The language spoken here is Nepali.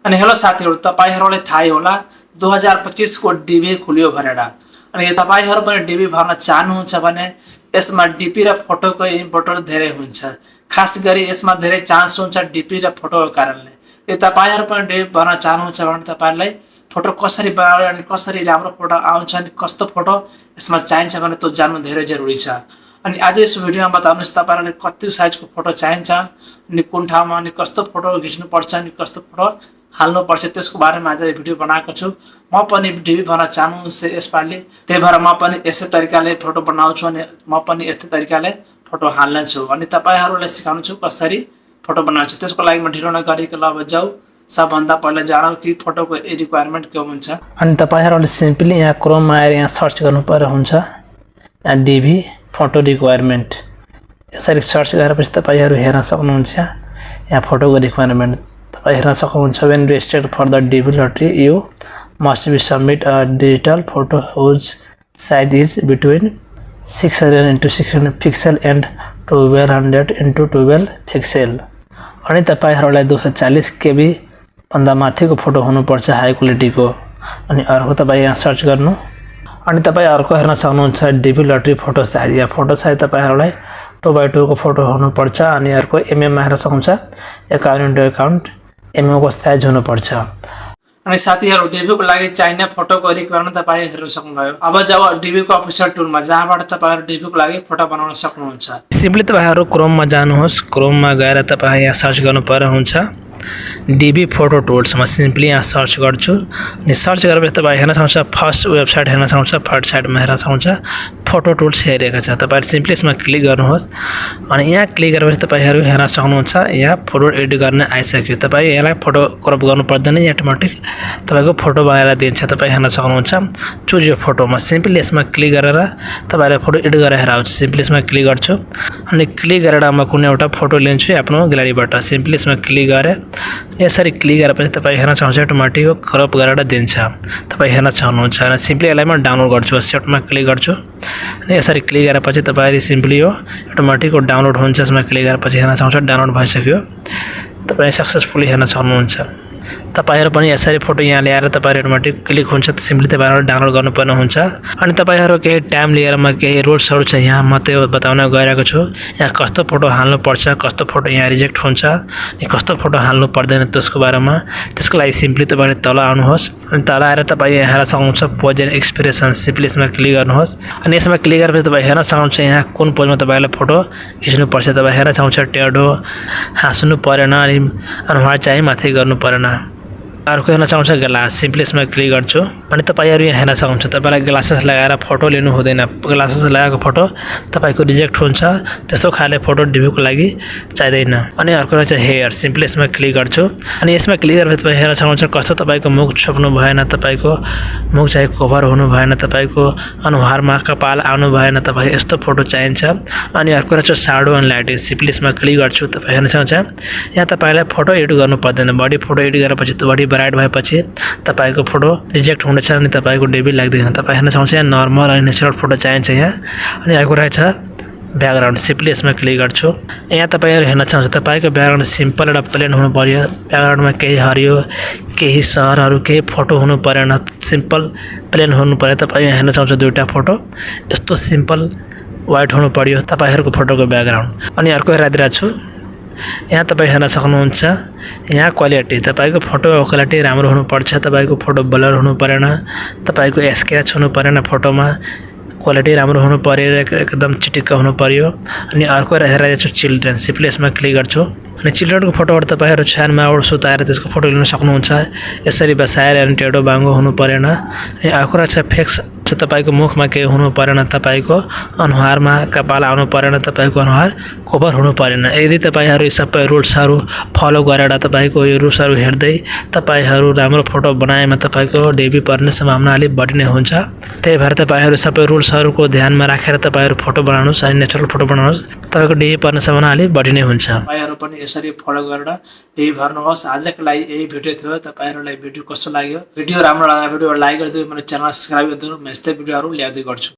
अनि हेलो साथीहरु, तपाईहरुलाई थाहै होला 2025 को डिबी खुल्यो भनेर। अनि तपाईहरु पनि डिबी भर्न चाहनुहुन्छ भने यसमा डिपी र फोटोको इम्पोर्टेन्ट धेरै हुन्छ। खास गरी यसमा धेरै चान्स हुन्छ डिपी र फोटोको कारणले। यदि तपाईहरु पनि डिबी भर्न चाहनुहुन्छ भने तपाईहरुलाई फोटो कसरी बनाउने अनि कसरी राम्रो फोटो आउँछ अनि कस्तो फोटो यसमा चाहिन्छ भने त्यो जान्नु धेरै जरुरी छ। अनि आज यस भिडियोमा बताउनुस् तपाईहरुलाई कति साइजको फोटो चाहिन्छ अनि कुन ठाउँमा अनि कस्तो फोटो खिच्नु पर्छ अनि कस्तो फोटो हाल्नु पर्छ त्यसको बारेमा आज भिडियो बनाएको छु। म पनि डिबी भर्न चाहनुहुन्छ यसपालि, त्यही भएर म पनि यस्तै तरिकाले फोटो बनाउँछु अनि म पनि यस्तै तरिकाले फोटो हाल्नेछु अनि तपाईहरुलाई सिकाउनु छु कसरी फोटो बनाउँछु। त्यसको लागि म ढिलो नगरिकन अब जाऊ सबभन्दा पहिला जानौं कि फोटोको रिक्वायरमेन्ट के हुन्छ। अनि तपाईहरुले सिम्पली यहाँ क्रोममा आएर यहाँ सर्च गर्नु पर्ने हुन्छ। यहाँ डिबी फोटो रिक्वायरमेन्ट यसरी सर्च गरेपछि तपाईहरु हेर्न सक्नुहुन्छ। यहाँ फोटोको रिक्वायरमेन्ट तपाई हेर्न सक्नुहुन्छ। When registered for the DB lottery, you must be submit a digital photo whose size is between 600 into 600 pixel and 1200 into 12 pixel। अनि तपाईहरुलाई 240 KB भन्दा माथिको फोटो हुनुपर्छ हाई क्वालिटीको। अनि अर्को तपाई यहाँ सर्च गर्नु अनि तपाई अर्को हेर्न सक्नुहुन्छ डिबी लटरी फोटो साइज। या फोटो साइज तपाईहरुलाई 2x2 को फोटो हुनुपर्छ अनि अर्को एमएम मा हेर्न सक्नुहुन्छ। अकाउन्ट एमएम को साइज हुनुपर्छ। अनि साथीहरु डिबीको लागि चाहिने फोटोको रिक्वायरमेन्ट तपाई हेर्न सक्नुभयो। अब जाऊ डिबीको अफिसियल टुलमा जहाँबाट तपाईहरु डिबीको लागि फोटो बनाउन सक्नुहुन्छ। सिम्पली तपाईहरु क्रोममा जानुहोस्। क्रोममा गएर तपाई यहाँ सर्च गर्नु पर्ने हुन्छ डिबी फोटो टुल्स। म सिम्पली यहाँ सर्च गर्छु अनि सर्च गरेपछि तपाई हेर्न सक्नुहुन्छ फर्स्ट वेबसाइट हेर्न सक्नुहुन्छ। फर्स्ट साइटमा हेर्न सक्नुहुन्छ फोटो टुल्स हेरेको छ। तपाईहरु सिम्पली यसमा क्लिक गर्नुहोस् अनि यहाँ क्लिक गरेपछि तपाईहरु हेर्न सक्नुहुन्छ यहाँ फोटो एडिट गर्न आइसक्यो। तपाई यसलाई फोटो क्रप गर्नु पर्दैन, अटोमेटिक तपाईको फोटो बनाएर दिन्छ। तपाई हेर्न सक्नुहुन्छ चुज यो फोटोमा सिम्पली यसमा क्लिक गरेर तपाईहरुले फोटो एडिट गरेर हेराउँछु। सिम्पली यसमा क्लिक गर्छु अनि क्लिक गरेर म कुनै एउटा फोटो लिन्छु आफ्नो ग्यालरीबाट। सिम्पली यसमा क्लिक गरे यसरी क्लिक गरेपछि तपाई हेर्न सक्नुहुन्छ अटोमेटिक क्रप गरेर दिन्छ। तपाई हेर्न सक्नुहुन्छ र सिम्पली यसलाई म डाउनलोड गर्छु। सेटमा क्लिक गर्छु अनि यसरी क्लिक गरेपछि तपाईहरु सिम्पली यो अटोमेटिक डाउनलोड हुन्छ। यसमा क्लिक गरेपछि हेर्न सक्नुहुन्छ डाउनलोड भइसक्यो। तपाई सक्सेसफुली हेर्न सक्नुहुन्छ। तपाईहरु पनि यसरी फोटो यहाँ ल्याएर तपाईहरु अटोमेटिक क्लिक हुन्छ त सिम्पली तपाईहरु डाउनलोड गर्नुपर्ने हुन्छ। अनि तपाईहरु केही टाइम लिएर म केही रुल्सहरु छ यहाँ म त्यो बताउन गइरहेको छु। यहाँ कस्तो फोटो हाल्नु पर्छ, कस्तो फोटो यहाँ रिजेक्ट हुन्छ अनि कस्तो फोटो हाल्नु पर्दैन त्यसको बारेमा। त्यसको लागि सिम्पली तपाईहरु तल आउनुहोस् अनि तल आएर तपाई यहाँ हेर्न सक्नुहुन्छ पोज एन्ड एक्सप्रेसन। सिम्पली यसमा क्लिक गर्नुहोस् अनि यसमा क्लिक गरेपछि तपाई हेर्न सक्नुहुन्छ यहाँ कुन पोजमा तपाईहरुले फोटो खिच्नु पर्छ। तपाई हेर्न सक्नुहुन्छ टेढो हाँस्नु परेन अनि अनुहार चाहिँ माथि गर्नु परेन। अर्को हेर्न सक्नुहुन्छ ग्लास। सिम्पली यसमा क्लिक गर्छु अनि तपाईहरु यहाँ हेर्न सक्नुहुन्छ तपाईलाई ग्लासेस लगाएर फोटो लिनु हुँदैन। ग्लासेस लगाएको फोटो तपाईको रिजेक्ट हुन्छ। त्यस्तो खाले फोटो डिबीको लागि चाहिदैन। अनि अर्को रहेछ हेयर। सिम्पली यसमा क्लिक गर्छु अनि यसमा क्लिक गरेपछि तपाई हेर्न सक्नुहुन्छ कस्तो तपाईको मुख छोप्नु भएन, तपाईको मुख चाहिँ कभर हुनु भएन, तपाईको अनुहारमा कपाल आउनु भएन, तपाई यस्तो फोटो चाहिन्छ। अनि अर्को रहेछ साडो एन्ड लाइटिङ। सिम्पली यसमा क्लिक गर्छु। तपाई हेर्न सक्नुहुन्छ यहाँ तपाईलाई फोटो एडिट गर्नु पर्दैन। बडी फोटो एडिट गरेपछि बडी ब्राइट भएपछि तपाईको फोटो रिजेक्ट हुनेछ अनि तपाईको डिबी लाग्दैन। तपाई हेर्न सक्नुहुन्छ यहाँ नर्मल अनि नेचुरल फोटो चाहिन्छ यहाँ। अनि अर्को रहेछ ब्याकग्राउन्ड। सिम्पली यसमा क्लिक गर्छु। यहाँ तपाईहरु हेर्न सक्नुहुन्छ तपाईको ब्याकग्राउन्ड सिम्पल र प्लेन हुनु पर्यो। ब्याकग्राउन्डमा केही हरियो केही सहरहरु केही फोटो हुनु परेन, सिम्पल प्लेन हुनु पर्यो। तपाई हेर्न सक्नुहुन्छ दुईटा फोटो यस्तो सिम्पल व्हाइट हुनु पर्यो तपाईहरुको फोटोको ब्याकग्राउन्ड। अनि अर्को हेराइदिरा छु यहाँ तपाई हेर्न सक्नुहुन्छ यहाँ क्वालिटी तपाईको फोटो क्वालिटी राम्रो हुनुपर्छ। तपाईको फोटो ब्लर हुनु परेन, तपाईको स्क्रैच हुनु परेन, फोटोमा क्वालिटी राम्रो हुनु पर्यो, एकदम चिटिक्क हुनु पर्यो। अनि अर्को हेरेको छु चिल्ड्रेन। सिम्पली यसमा क्लिक गर्छु अनि चिल्ड्रेनको फोटोहरु तपाईहरु छ्यानमा सुताएर त्यसको फोटो लिन सक्नुहुन्छ। यसरी बसाएर अनि टेढो बाङ्गो हुनु परेन। अनि अर्को रहेछ फेक्स। तपाईको मुखमा केही हुनु परेन, तपाईको अनुहारमा कपाल आउनु परेन, तपाईको अनुहार कभर हुनु परेन। यदि तपाईहरु यी सबै रुल्सहरु फलो गरेर तपाईको यो रुल्सहरु हेर्दै तपाईहरु राम्रो फोटो बनाएमा तपाईको डिबी पर्ने सम्भावना अलि बढी नै हुन्छ। त्यही भएर तपाईहरु सबै रुल्सहरुको ध्यानमा राखेर तपाईहरु फोटो बनाउनुस् अनि नेचुरल फोटो बनाउनुस्। तपाईको डिबी पर्ने सम्भावना अलि बढी नै हुन्छ। तपाईहरु पनि यसरी फलो गरेर डिबी भर्नुहोस्। आजको लागि यही भिडियो थियो। तपाईहरुलाई भिडियो कस्तो लाग्यो? भिडियो राम्रो लाग्यो भिडियो लाइक गरिदिनु, मेरो च्यानल सब्स्क्राइब गरिदिनु। म यस्तै भिडियोहरु ल्याउँदै गर्छु।